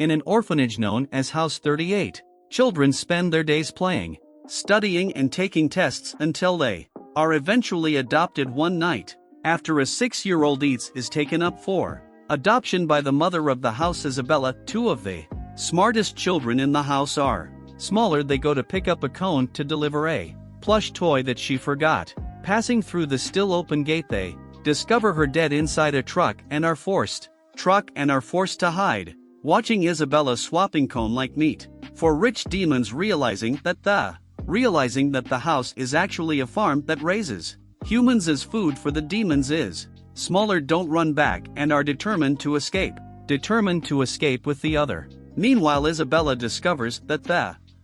In an orphanage known as House 38, children spend their days playing, studying and taking tests until they are eventually adopted one night, after a 6-year-old is taken up for adoption by the mother of the house Isabella. Two of the smartest children in the house are smaller. They go to pick up a cone to deliver a plush toy that she forgot. Passing through the still open gate, they discover her dead inside a truck and are forced to hide, watching Isabella swapping cone like meat for rich demons, realizing that the house is actually a farm that raises humans as food for the demons. Is smaller don't run back and are determined to escape with the other. Meanwhile, Isabella discovers that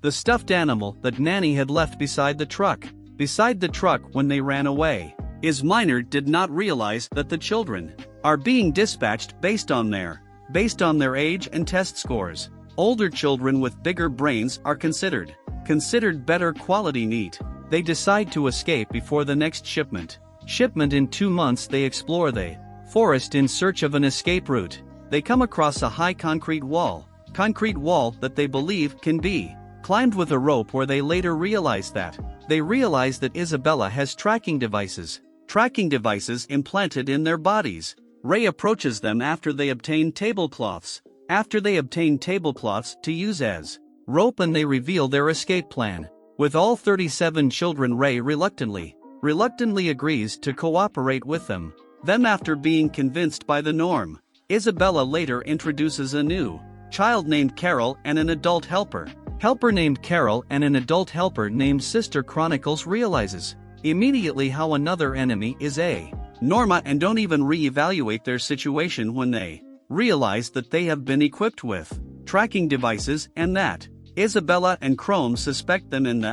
the stuffed animal that Nanny had left beside the truck when they ran away is minor. Did not realize that the children are being dispatched based on their age and test scores. Older children with bigger brains are considered better quality. Neat. They decide to escape before the next shipment. In 2 months, they explore the forest in search of an escape route. They come across a high concrete wall that they believe can be climbed with a rope, where they later realize that Isabella has tracking devices implanted in their bodies. Ray approaches them after they obtain tablecloths to use as rope, and they reveal their escape plan. With all 37 children, Ray reluctantly agrees to cooperate with them. After being convinced by the norm, Isabella later introduces a new child named Carol and an adult helper named Sister. Chronicles realizes immediately how another enemy is a Norma, and don't even re-evaluate their situation when they realize that they have been equipped with tracking devices and that Isabella and Chrome suspect them in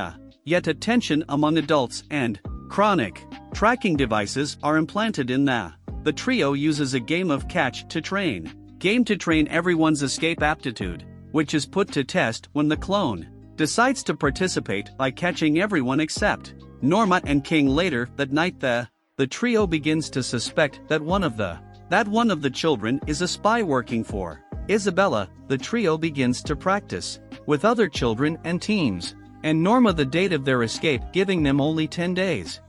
yet attention among adults, and chronic tracking devices are implanted in the trio uses a game of catch to train everyone's escape aptitude, which is put to test when the clone decides to participate by catching everyone except Norma and King. Later that night, the trio begins to suspect that one of the children is a spy working for Isabella. The trio begins to practice with other children and teams, and Norma the date of their escape, giving them only 10 days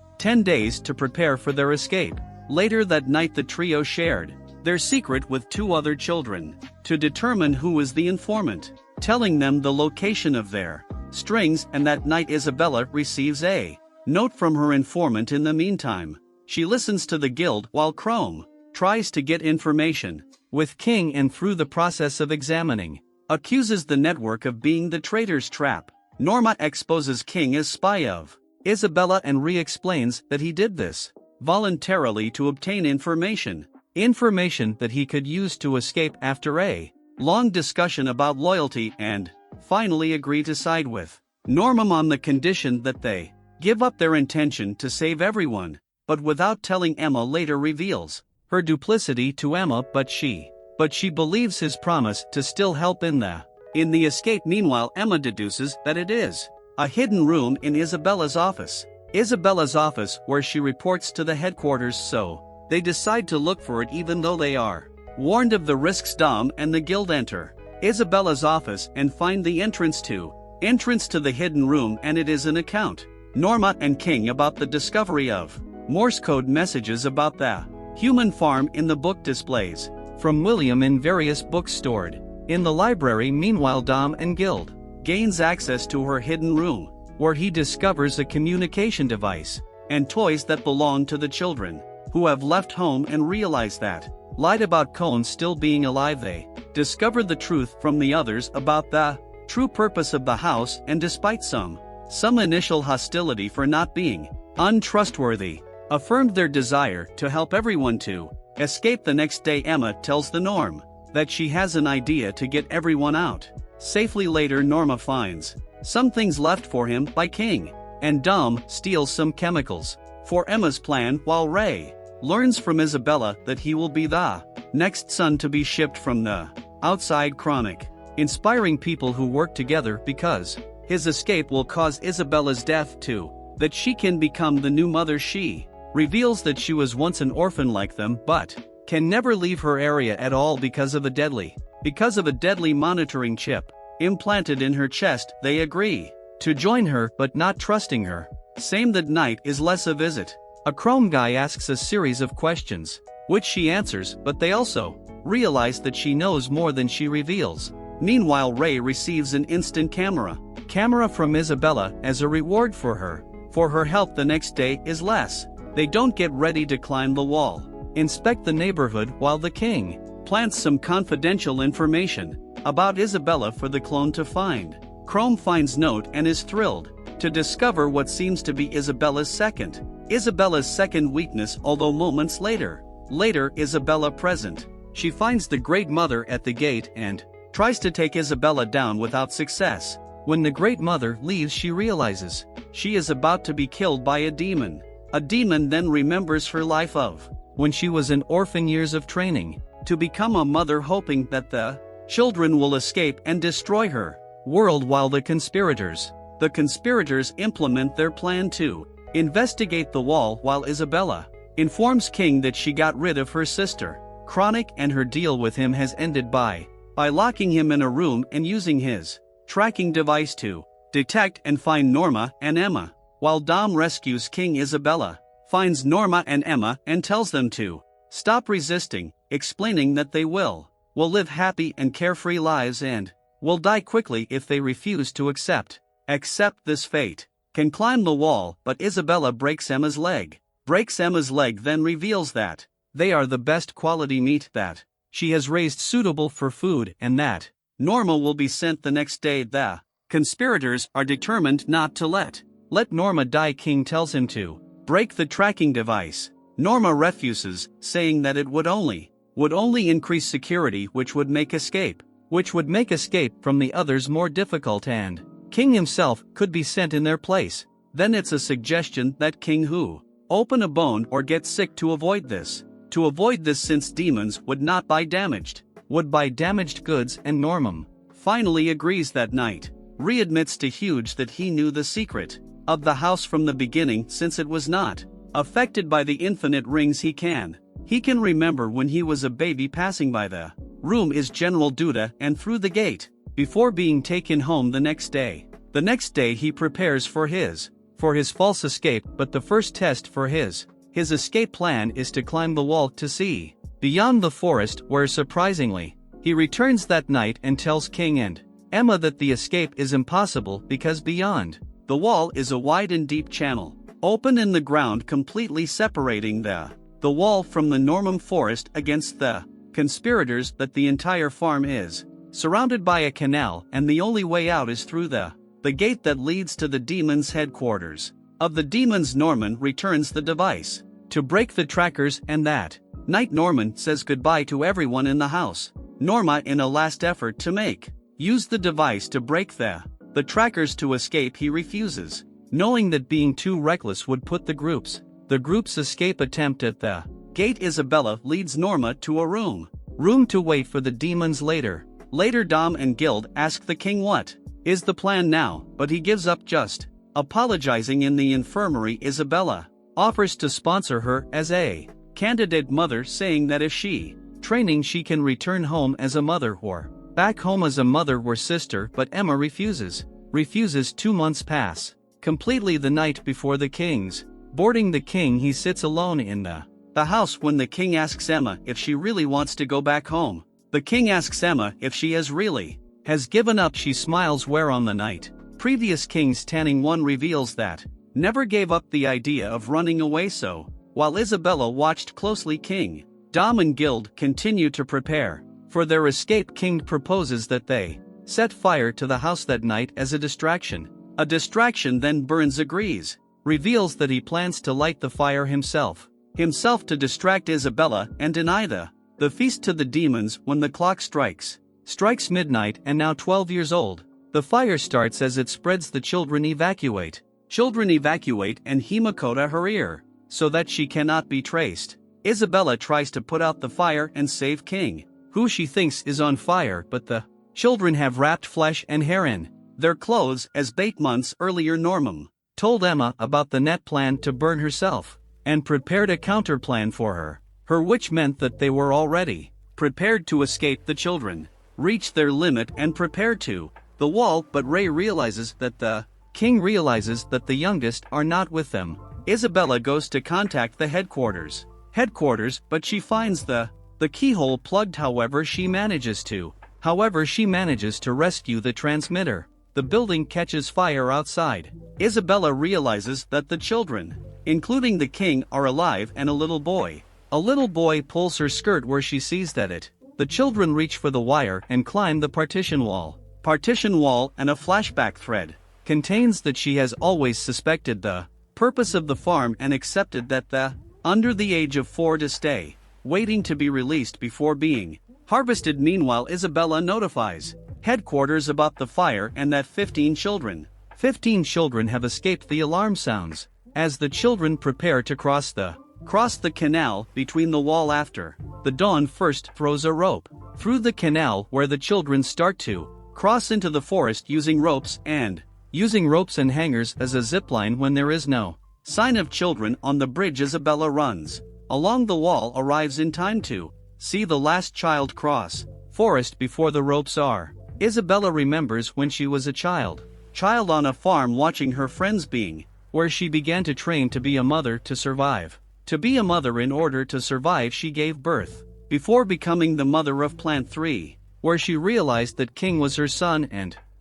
to prepare for their escape. Later that night, the trio shared their secret with 2 other children to determine who was the informant, telling them the location of their strings, and that night Isabella receives a note from her informant. In the meantime, she listens to the guild while Chrome tries to get information with King, and through the process of examining, accuses the network of being the traitor's trap. Norma exposes King as spy of Isabella and re-explains that he did this voluntarily to obtain information that he could use to escape. After a long discussion about loyalty, and finally agree to side with Norma on the condition that they give up their intention to save everyone, but without telling Emma. Later reveals her duplicity to Emma, but she believes his promise to still help in the escape. Meanwhile, Emma deduces that it is a hidden room in Isabella's office, where she reports to the headquarters, so they decide to look for it even though they are warned of the risks. Dom and the guild enter Isabella's office and find the entrance to the hidden room, and it is an account Norma and King about the discovery of Morse code messages about the human farm in the book displays from William in various books stored in the library. Meanwhile, Dom and Guild gains access to her hidden room, where he discovers a communication device and toys that belong to the children who have left home, and realize that lied about Cone still being alive. They discover the truth from the others about the true purpose of the house, and despite some initial hostility for not being untrustworthy, affirmed their desire to help everyone to escape. The next day, Emma tells the Norm that she has an idea to get everyone out safely. Later, Norma finds some things left for him by King, and Dom steals some chemicals for Emma's plan, while Ray learns from Isabella that he will be the next son to be shipped from the outside. Chronic inspiring people who work together, because his escape will cause Isabella's death too, that she can become the new mother. She reveals that she was once an orphan like them, but can never leave her area at all because of a deadly Because of a deadly monitoring chip implanted in her chest, they agree to join her but not trusting her. Same that night is less a visit. A Chrome guy asks a series of questions, which she answers, but they also realize that she knows more than she reveals. Meanwhile, Ray receives an instant camera from Isabella as a reward for her help the next day is less. They don't get ready to climb the wall, inspect the neighborhood while the king plants some confidential information about Isabella for the clone to find. Chrome finds note and is thrilled to discover what seems to be Isabella's second weakness, although moments later Isabella present. She finds the Great Mother at the gate and tries to take Isabella down without success. When the Great Mother leaves, she realizes she is about to be killed by a demon. A demon then remembers her life of when she was an orphan, years of training to become a mother, hoping that the children will escape and destroy her world, while the conspirators implement their plan to investigate the wall, while Isabella informs King that she got rid of her sister Chronic and her deal with him has ended by locking him in a room and using his tracking device to detect and find Norma and Emma. While Dom rescues King, Isabella finds Norma and Emma and tells them to stop resisting, explaining that they will live happy and carefree lives and will die quickly if they refuse to accept this fate. Can climb the wall, but Isabella breaks Emma's leg, then reveals that they are the best quality meat that she has raised suitable for food, and that Norma will be sent the next day. The conspirators are determined not to let Norma die. King tells him to break the tracking device. Norma refuses, saying that it would only increase security, which would make escape from the others more difficult, and King himself could be sent in their place. Then it's a suggestion that King who open a bone or get sick to avoid this, since demons would buy damaged goods, and Norman finally agrees that night. Readmits to Huge that he knew the secret of the house from the beginning, since it was not affected by the infinite rings. He can remember when he was a baby passing by the room is General Duda and through the gate before being taken home the next day. The next day he prepares for his false escape, but the first test for his escape plan is to climb the wall to see beyond the forest, where surprisingly he returns that night and tells King and Emma that the escape is impossible because beyond the wall is a wide and deep channel open in the ground, completely separating the wall from the Norman forest against the conspirators. That the entire farm is surrounded by a canal, and the only way out is through the gate that leads to the demons' headquarters. Of the demons, Norman returns the device to break the trackers, and that night Norman says goodbye to everyone in the house. Norma, in a last effort to use the device to break the trackers to escape, he refuses, knowing that being too reckless would put the group's escape attempt at the gate. Isabella leads Norma to a room to wait for the demons. Later Dom and Guild ask the king what is the plan now, but he gives up, just apologizing in the infirmary. Isabella offers to sponsor her as a candidate mother, saying that if she training she can return home as a mother or back home as a mother or sister, but Emma refuses. 2 months pass completely. The night before the king's boarding, the king he sits alone in the house when the king asks Emma if she really wants to go back home. The king asks Emma if she has given up. She smiles, where on the night previous king's tanning one reveals that never gave up the idea of running away. So while Isabella watched closely, King, Dom and Guild continue to prepare for their escape. King proposes that they set fire to the house that night as a distraction. Then Burns agrees, reveals that he plans to light the fire himself to distract Isabella and deny the feast to the demons. When the clock strikes midnight, and now 12 years old, the fire starts. As it spreads, the children evacuate, and Himakota her ear, so that she cannot be traced. Isabella tries to put out the fire and save King, who she thinks is on fire, but the children have wrapped flesh and hair in their clothes as bait. Months earlier, Norman told Emma about the net plan to burn herself, and prepared a counterplan for her, which meant that they were already prepared to escape. The children reach their limit and prepare to the wall, but Ray realizes that the king realizes that the youngest are not with them. Isabella goes to contact the headquarters, but she finds the keyhole plugged. However she manages to rescue the transmitter. The building catches fire outside. Isabella realizes that the children, including the king, are alive and a little boy pulls her skirt where she sees that the children reach for the wire and climb the partition wall, and a flashback thread contains that she has always suspected the purpose of the farm and accepted that the under the age of 4 to stay, waiting to be released before being harvested. Meanwhile, Isabella notifies headquarters about the fire and that 15 children have escaped the alarm sounds. As the children prepare to cross the canal between the wall after the dawn, first throws a rope through the canal where the children start to cross into the forest using ropes and hangers as a zipline. When there is no sign of children on the bridge, Isabella runs along the wall, arrives in time to see the last child cross forest before the ropes are. Isabella remembers when she was a child on a farm, watching her friends being where she began to train to be a mother to survive. To be a mother in order to survive, she gave birth before becoming the mother of Plant 3, where she realized that King was her son,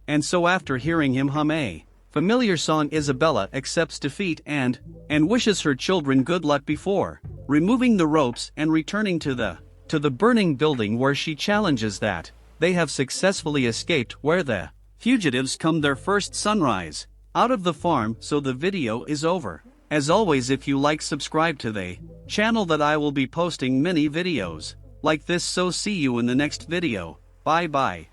and so after hearing him hum a familiar song, Isabella accepts defeat and wishes her children good luck before removing the ropes and returning to the burning building, where she challenges that they have successfully escaped, where the fugitives come their first sunrise out of the farm. So the video is over. As always, if you like, subscribe to the channel that I will be posting many videos like this. So see you in the next video. Bye bye.